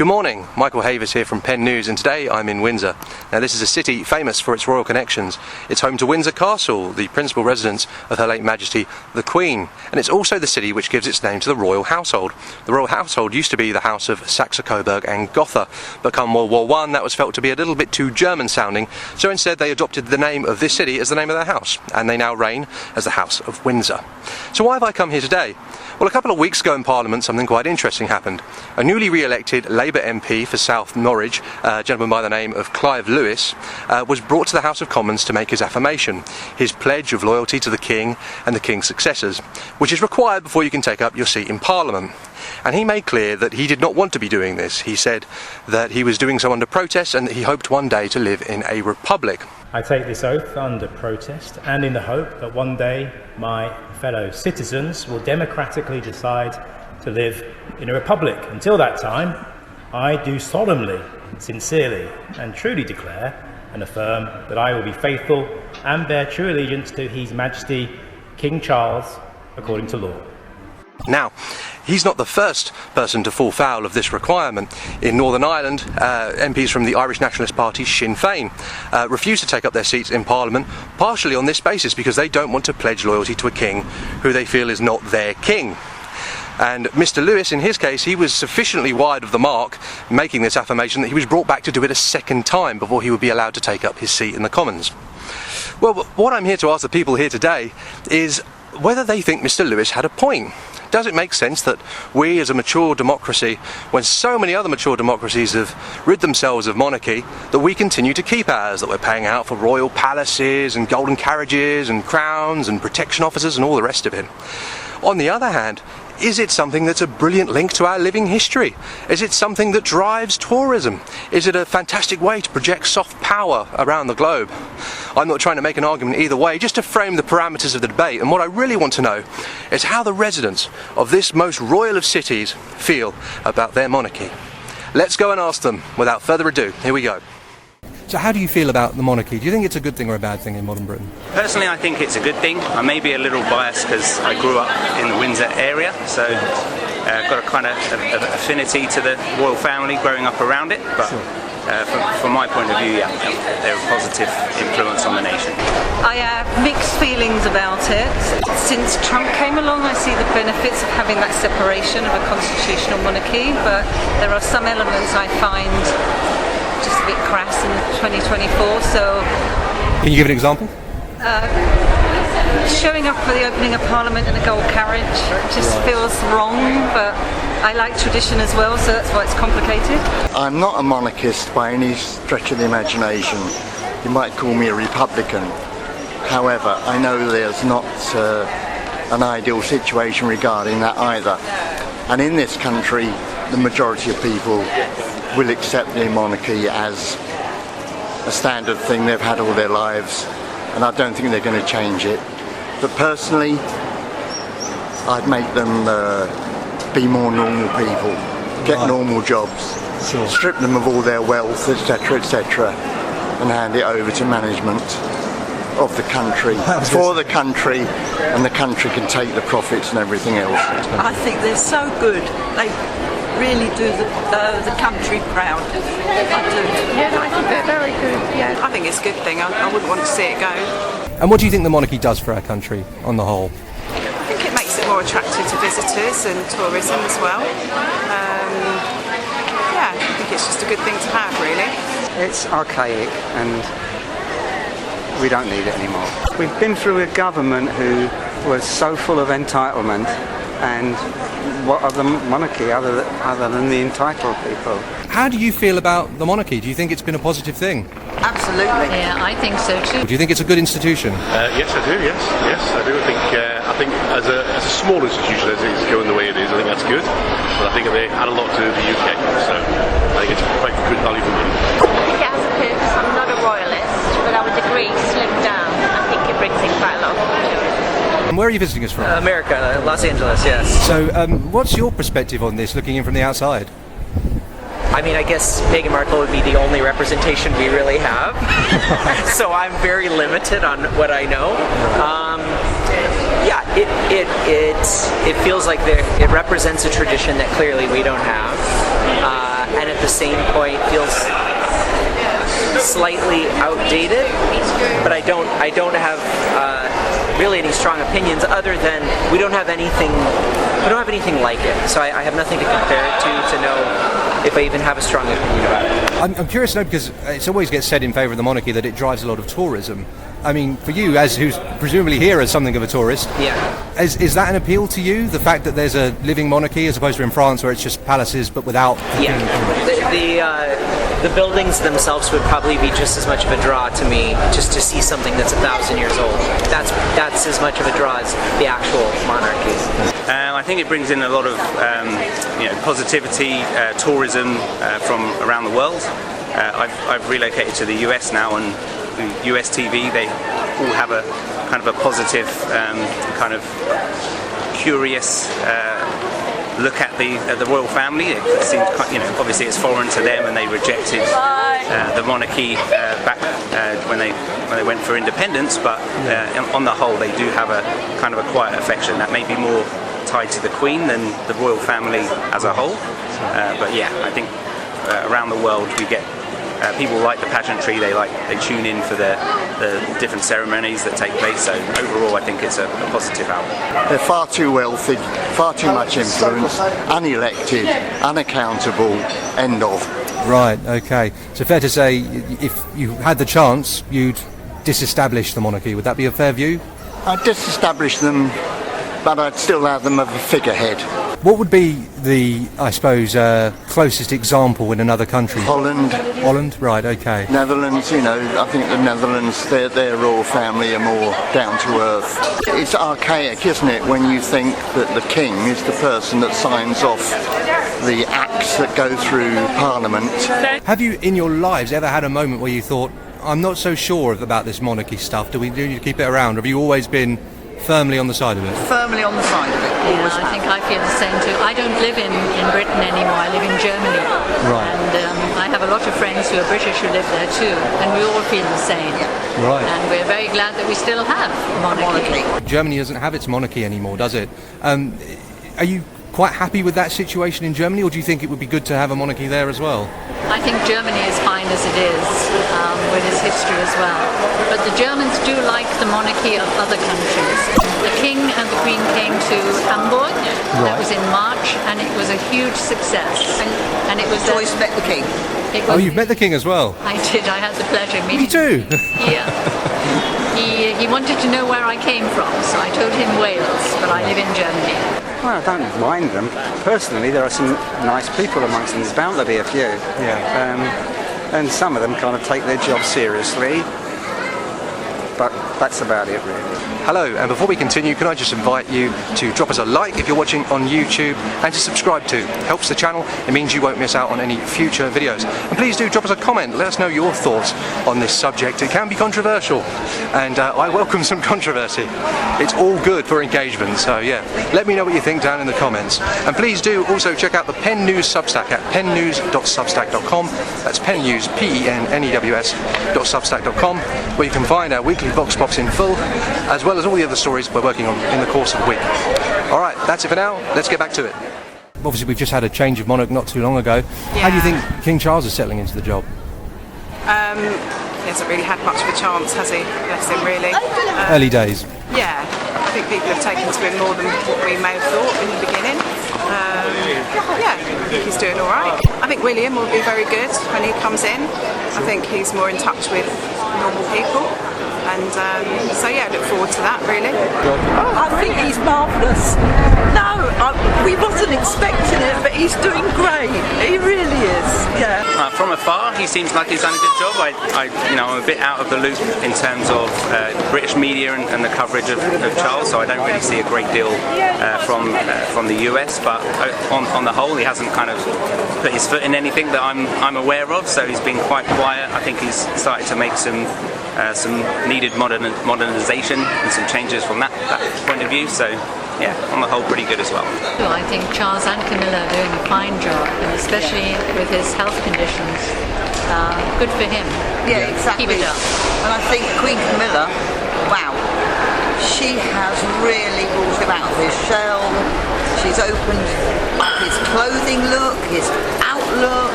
Good morning, Michael Havers here from Penn News, and today I'm in Windsor. Now this is a city famous for its royal connections. It's home to Windsor Castle, the principal residence of Her late Majesty the Queen, and it's also the city which gives its name to the royal household. The royal household used to be the House of Saxe-Coburg and Gotha, but come World War I that was felt to be a little bit too German sounding, so instead they adopted the name of this city as the name of their house, and they now reign as the House of Windsor. So why have I come here today? Well, a couple of weeks ago in Parliament something quite interesting happened. A newly re-elected Labour MP for South Norwich, a gentleman by the name of Clive Lewis, was brought to the House of Commons to make his affirmation, his pledge of loyalty to the King and the King's successors, which is required before you can take up your seat in Parliament. And he made clear that he did not want to be doing this. He said that he was doing so under protest and that he hoped one day to live in a republic. I take this oath under protest and in the hope that one day my fellow citizens will democratically decide to live in a republic. Until that time, I do solemnly, sincerely and truly declare and affirm that I will be faithful and bear true allegiance to His Majesty King Charles according to law. Now, he's not the first person to fall foul of this requirement. In Northern Ireland, MPs from the Irish Nationalist Party Sinn Féin refuse to take up their seats in Parliament, partially on this basis because they don't want to pledge loyalty to a king who they feel is not their king. And Mr. Lewis, in his case, he was sufficiently wide of the mark making this affirmation that he was brought back to do it a second time before he would be allowed to take up his seat in the Commons. Well, what I'm here to ask the people here today is whether they think Mr. Lewis had a point. Does it make sense that we as a mature democracy, when so many other mature democracies have rid themselves of monarchy, that we continue to keep ours, that we're paying out for royal palaces and golden carriages and crowns and protection officers and all the rest of it? On the other hand, is it something that's a brilliant link to our living history? Is it something that drives tourism? Is it a fantastic way to project soft power around the globe? I'm not trying to make an argument either way, just to frame the parameters of the debate. And what I really want to know is how the residents of this most royal of cities feel about their monarchy. Let's go and ask them. Without further ado, here we go. So how do you feel about the monarchy? Do you think it's a good thing or a bad thing in modern Britain? Personally, I think it's a good thing. I may be a little biased because I grew up in the Windsor area, so I've got a kind of affinity to the royal family growing up around it. But from my point of view, yeah, they're a positive influence on the nation. I have mixed feelings about it. Since Trump came along, I see the benefits of having that separation of a constitutional monarchy, but there are some elements I find just a bit crass in 2024, so... Can you give an example? Showing up for the opening of Parliament in a gold carriage just feels wrong, but I like tradition as well, so that's why it's complicated. I'm not a monarchist by any stretch of the imagination. You might call me a Republican. However, I know there's not an ideal situation regarding that either. And in this country, the majority of people will accept the monarchy as a standard thing they've had all their lives, and I don't think they're going to change it. But personally, I'd make them be more normal people, get normal jobs, strip them of all their wealth, etc., etc., and hand it over to management of the country, for the country, and the country can take the profits and everything else. I think they're so good. They really do the country proud. I do. Yeah, I think they're very good. Yeah, I think it's a good thing. I wouldn't want to see it go. And what do you think the monarchy does for our country on the whole? I think it makes it more attractive to visitors and tourism as well. Yeah, I think it's just a good thing to have, really. It's archaic and we don't need it anymore. We've been through a government who was so full of entitlement, and what of the monarchy other than the entitled people? How do you feel about the monarchy? Do you think it's been a positive thing? Absolutely. Yeah, I think so too. Do you think it's a good institution? Yes, I do. Yes, I do. I think as a small institution as it is going the way it is, I think that's good. But I think they add a lot to the UK, so I think it's quite good value for money. I think it has a purpose. I'm not a royalist, but I would agree, slim down. I think it brings in quite a lot of tourism. And where are you visiting us from? America, Los Angeles, yes. So, what's your perspective on this, looking in from the outside? I mean, I guess Meghan Markle would be the only representation we really have. So I'm very limited on what I know. Yeah, it feels like it represents a tradition that clearly we don't have. And at Hussein point feels slightly outdated, but I don't have really any strong opinions other than we don't have anything like it. So I have nothing to compare it to know if I even have a strong opinion about it. I'm curious to know, because it always gets said in favour of the monarchy that it drives a lot of tourism. I mean, for you, as who's presumably here as something of a tourist, yeah, is that an appeal to you? The fact that there's a living monarchy as opposed to in France where it's just palaces but without. Yeah, the buildings themselves would probably be just as much of a draw to me, just to see something that's 1,000 years old. That's as much of a draw as the actual monarchy. I think it brings in a lot of positivity, tourism from around the world. I've relocated to the US now, and US TV, they all have a kind of a positive, kind of curious look at the royal family. It seems, obviously it's foreign to them, and they rejected the monarchy back when they went for independence. But on the whole, they do have a kind of a quiet affection that may be more tied to the Queen than the royal family as a whole. But yeah, I think around the world we get. People like the pageantry, they tune in for the different ceremonies that take place, so overall I think it's a positive outcome. They're far too wealthy, far too much influence, unelected, unaccountable, end of. Right, okay. So fair to say, if you had the chance, you'd disestablish the monarchy. Would that be a fair view? I'd disestablish them, but I'd still have them as a figurehead. What would be the, I suppose, closest example in another country? Holland. Holland, right, okay. Netherlands, I think the Netherlands, their royal family are more down to earth. It's archaic, isn't it, when you think that the king is the person that signs off the acts that go through Parliament. Have you, in your lives, ever had a moment where you thought, I'm not so sure about this monarchy stuff, do we need to keep it around? Or have you always been firmly on the side of it? Firmly on the side of it. Yeah, I think I feel the same too. I don't live in Britain anymore, I live in Germany. Right. And I have a lot of friends who are British who live there too, and we all feel the same. Right. And we're very glad that we still have monarchy. Germany doesn't have its monarchy anymore, does it? Are you quite happy with that situation in Germany, or do you think it would be good to have a monarchy there as well? I think Germany is fine as it is, with its history as well. But the Germans do like the monarchy of other countries. The King and the Queen came to Hamburg. That was in March, and it was a huge success. And it was. Joyce met the King. Oh, you've met the King as well? I did. I had the pleasure of meeting. Me too. Yeah. He wanted to know where I came from, so I told him Wales, but I live in Germany. Well, I don't mind them. Personally, there are some nice people amongst them. There's bound to be a few. Yeah. And some of them kind of take their job seriously. But that's about it, really. Hello, and before we continue, can I just invite you to drop us a like if you're watching on YouTube, and to subscribe too. Helps the channel. It means you won't miss out on any future videos. And please do drop us a comment. Let us know your thoughts on this subject. It can be controversial, and I welcome some controversy. It's all good for engagement, so yeah. Let me know what you think down in the comments. And please do also check out the Penn News Substack at pennews.substack.com. That's Penn News, pennews.substack.com, where you can find our weekly Vox Pops in full, as well as all the other stories we're working on in the course of the week. Alright, that's it for now. Let's get back to it. Obviously we've just had a change of monarch not too long ago. Yeah. How do you think King Charles is settling into the job? He hasn't really had much of a chance, has he? Bless him, really. Early days. Yeah, I think people have taken to him more than what we may have thought in the beginning. Yeah, I think he's doing all right. I think William will be very good when he comes in. I think he's more in touch with normal people. And so yeah, I look forward to that, really. I think he's marvellous. No, we wasn't expecting it, but he's doing great. He really is, yeah. From afar, he seems like he's done a good job. I'm a bit out of the loop in terms of British media and the coverage of Charles, so I don't really see a great deal from the US. But on the whole, he hasn't kind of put his foot in anything that I'm aware of. So he's been quite quiet. I think he's started to make some needed modernisation and some changes from that point of view. So yeah, on the whole, pretty good as well. I think Charles and Camilla are doing a fine job, and especially with his health conditions. Good for him. Yeah, exactly. Keep it up. And I think Queen Camilla, wow, she has really brought him out of his shell. She's opened up his clothing look, his outlook.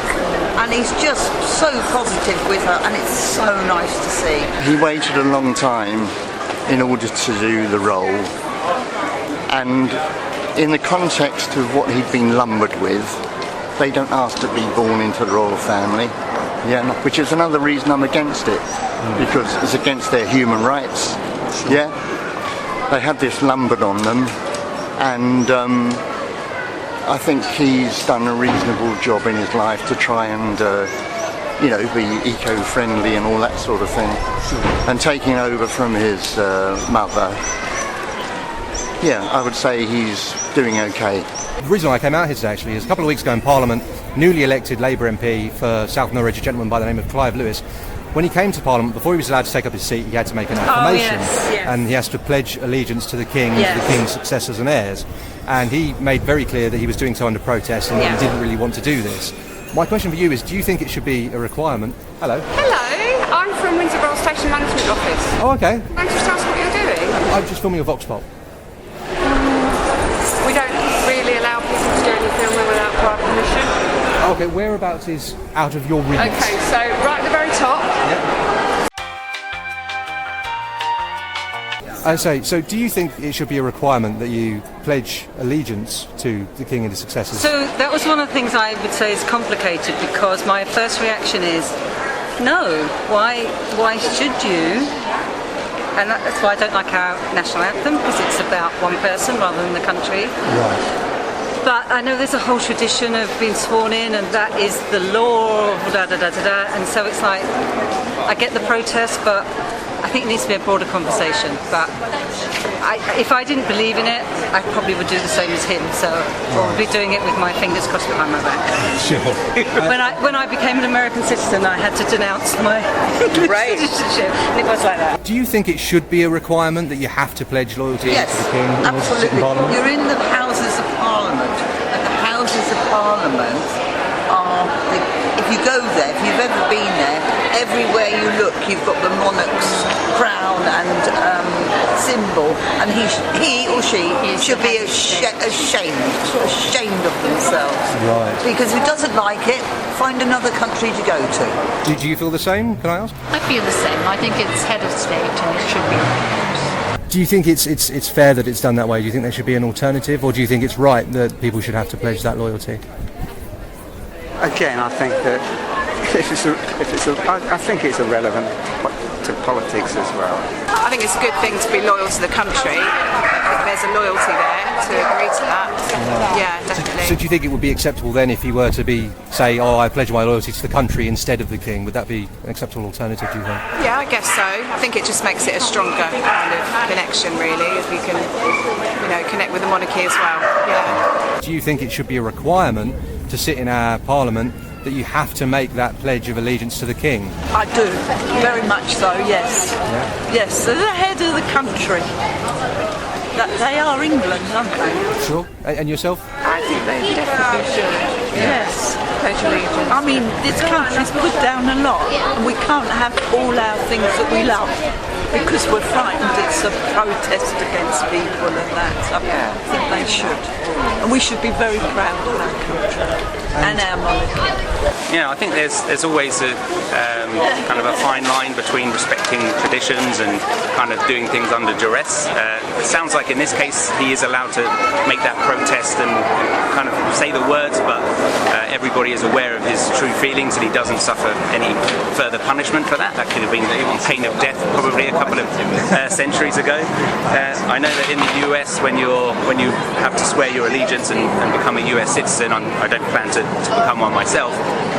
he's just so positive with her, and it's so nice to see. He waited a long time in order to do the role, and in the context of what he'd been lumbered with, they don't ask to be born into the royal family, which is another reason I'm against it, because it's against their human rights. They had this lumbered on them, and I think he's done a reasonable job in his life to try and be eco-friendly and all that sort of thing. And taking over from his mother, I would say he's doing okay. The reason I came out here today actually is a couple of weeks ago in Parliament, newly elected Labour MP for South Norwich, a gentleman by the name of Clive Lewis. When he came to Parliament, before he was allowed to take up his seat, he had to make an affirmation, and he has to pledge allegiance to the King, to the King's successors and heirs. And he made very clear that he was doing so under protest and that he didn't really want to do this. My question for you is, do you think it should be a requirement? Hello. Hello, I'm from Windsor Royal Station Management Office. Oh, okay. Can you just tell us what you're doing? I'm just filming a Vox Pop. We don't really allow people to do any filming without prior permission. Okay, whereabouts is out of your remit? Okay, so right at the very top. I say, so do you think it should be a requirement that you pledge allegiance to the King and his successors? So that was one of the things I would say is complicated, because my first reaction is, no, why should you? And that's why I don't like our national anthem, because it's about one person rather than the country. Right. But I know there's a whole tradition of being sworn in, and that is the law of da-da-da-da-da, and so it's like, I get the protest, but I think it needs to be a broader conversation. But if I didn't believe in it, I probably would do the same as him, so I would be doing it with my fingers crossed behind my back. Sure. When I became an American citizen, I had to denounce my citizenship, and it was like that. Do you think it should be a requirement that you have to pledge loyalty to the King in order to sit in Parliament? You're in the Houses of Parliament, and the Houses of Parliament are, if you go there, if you've ever been there, everywhere you look you've got the monarch's crown and symbol, and he or she should be ashamed of themselves. Right. Because if he doesn't like it, find another country to go to. Do you feel the same, can I ask? I feel the same. I think it's head of state and it should be. Do you think it's fair that it's done that way? Do you think there should be an alternative, or do you think it's right that people should have to pledge that loyalty? Again, I think that I think it's irrelevant to politics as well. I think it's a good thing to be loyal to the country. If there's a loyalty there to agree to that. Yeah, definitely. So do you think it would be acceptable then if he were to say, I pledge my loyalty to the country instead of the King? Would that be an acceptable alternative, do you think? Yeah, I guess so. I think it just makes it a stronger kind of connection, really, if you can, connect with the monarchy as well. Yeah. Do you think it should be a requirement to sit in our Parliament that you have to make that pledge of allegiance to the King? I do, very much so, yes. Yes, they're the head of the country. They are England, aren't they? Sure. And yourself? I think they definitely should. Yes. Pledge allegiance. I mean, this country's put down a lot, and we can't have all our things that we love, because we're frightened it's a protest against people and that. So I think they should. And we should be very proud of our country and our monarchy. Yeah, I think there's always a kind of a fine line between respecting traditions and kind of doing things under duress. It sounds like in this case he is allowed to make that protest and kind of say the words, but everybody is aware of his true feelings and he doesn't suffer any further punishment for that. That could have been on pain of death probably a couple of centuries ago. I know that in the US when you have to swear your allegiance and become a US citizen, I don't plan to become one myself,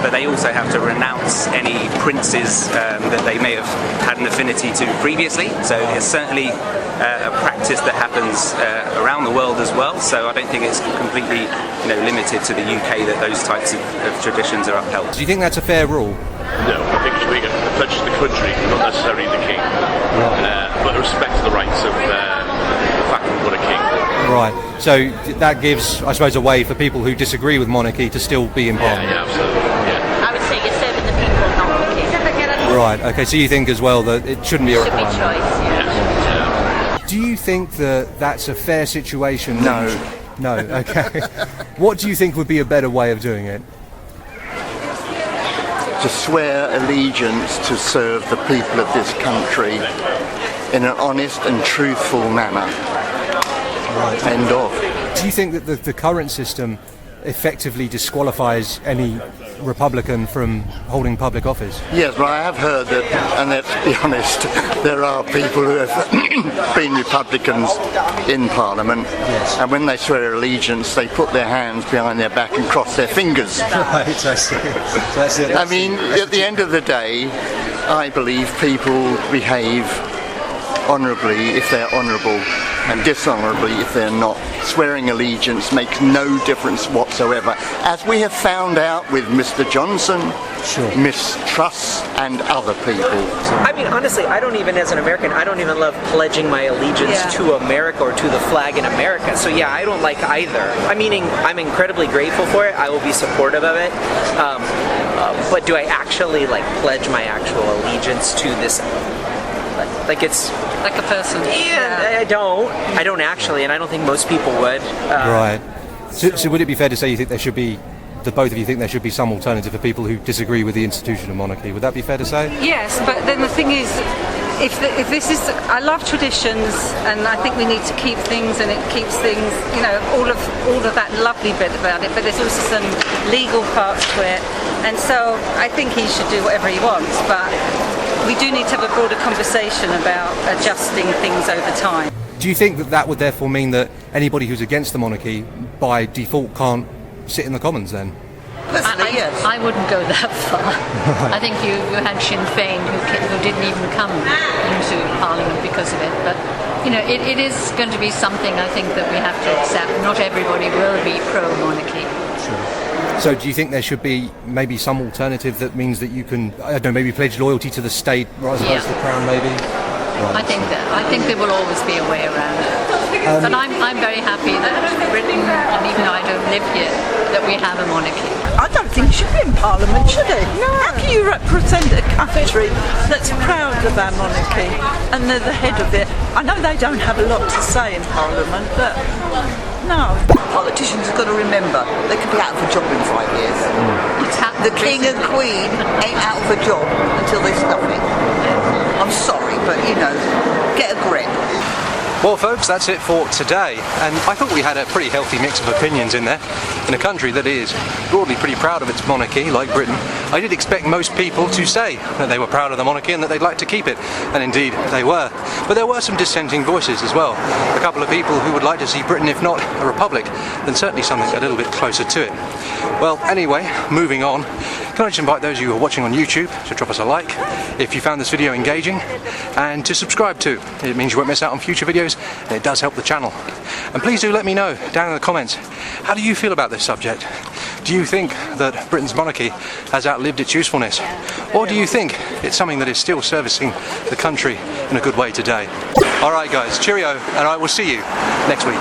but they also have to renounce any princes that they may have had an affinity to previously. So it's certainly a practice that happens around the world as well. So I don't think it's completely limited to the UK that those types of traditions are upheld. Do you think that's a fair rule? No, I think it should be a pledge to the country, not necessarily the King, but respect to the rights of the fact that we've got a King. Right, so that gives, I suppose, a way for people who disagree with monarchy to still be in Parliament. Yeah, absolutely. Yeah. I would say you're serving the people, not the king. Right, okay, so you think as well that it shouldn't be a requirement? Should be choice, yeah. Do you think that that's a fair situation? No, okay. What do you think would be a better way of doing it? to swear allegiance to serve the people of this country in an honest and truthful manner. Right. End of. Do you think that the current system effectively disqualifies any Republican from holding public office? Yes, but I have heard that, and let's be honest, there are people who have been Republicans in Parliament, and when they swear allegiance, they put their hands behind their back and cross their fingers. Right, I see. That's it. I mean, at the end of the day, I believe people behave honourably if they're honourable, and dishonourably if they're not. Swearing allegiance makes no difference whatsoever, as we have found out with Mr. Johnson, Miss Truss and other people. I mean, honestly, I don't even, as an American, I don't even love pledging my allegiance to America or to the flag in America. So yeah, I don't like either. I'm incredibly grateful for it. I will be supportive of it. But do I actually pledge my actual allegiance to this? Like it's like a person. Yeah, I don't actually, and I don't think most people would. Right. So would it be fair to say you think there should be, the both of you think there should be some alternative for people who disagree with the institution of monarchy? Would that be fair to say? Yes, but then the thing is, if this is, I love traditions, and I think we need to keep things, and it keeps things, all of that lovely bit about it. But there's also some legal parts to it, and so I think he should do whatever he wants. But we do need to have a broader conversation about adjusting things over time. Do you think that would therefore mean that anybody who's against the monarchy by default can't sit in the Commons then? I wouldn't go that far. I think you had Sinn Féin who didn't even come into Parliament because of it. But it is going to be something I think that we have to accept. Not everybody will be pro-monarchy. Sure. So do you think there should be maybe some alternative that means that you can, I don't know, maybe pledge loyalty to the state as opposed to the crown maybe? Right. I think there will always be a way around it. But I'm very happy that Britain, and even though I don't live here, that we have a monarchy. I don't think he should be in Parliament, should he? No. How can you represent a country that's proud of our monarchy and they're the head of it? I know they don't have a lot to say in Parliament, but no. Politicians have got to remember they could be out of a job in 5 years. The King and Queen ain't out of a job until there's nothing. I'm sorry, but get a grip. Well folks, that's it for today, and I thought we had a pretty healthy mix of opinions in there. In a country that is broadly pretty proud of its monarchy, like Britain, I did expect most people to say that they were proud of the monarchy and that they'd like to keep it, and indeed they were. But there were some dissenting voices as well. A couple of people who would like to see Britain, if not a republic, then certainly something a little bit closer to it. Well, anyway, moving on, can I just invite those of you who are watching on YouTube to drop us a like if you found this video engaging, and to subscribe too. It means you won't miss out on future videos, and it does help the channel. And please do let me know down in the comments, how do you feel about this subject? Do you think that Britain's monarchy has outlived its usefulness? Or do you think it's something that is still servicing the country in a good way today? Alright guys, cheerio, and I will see you next week.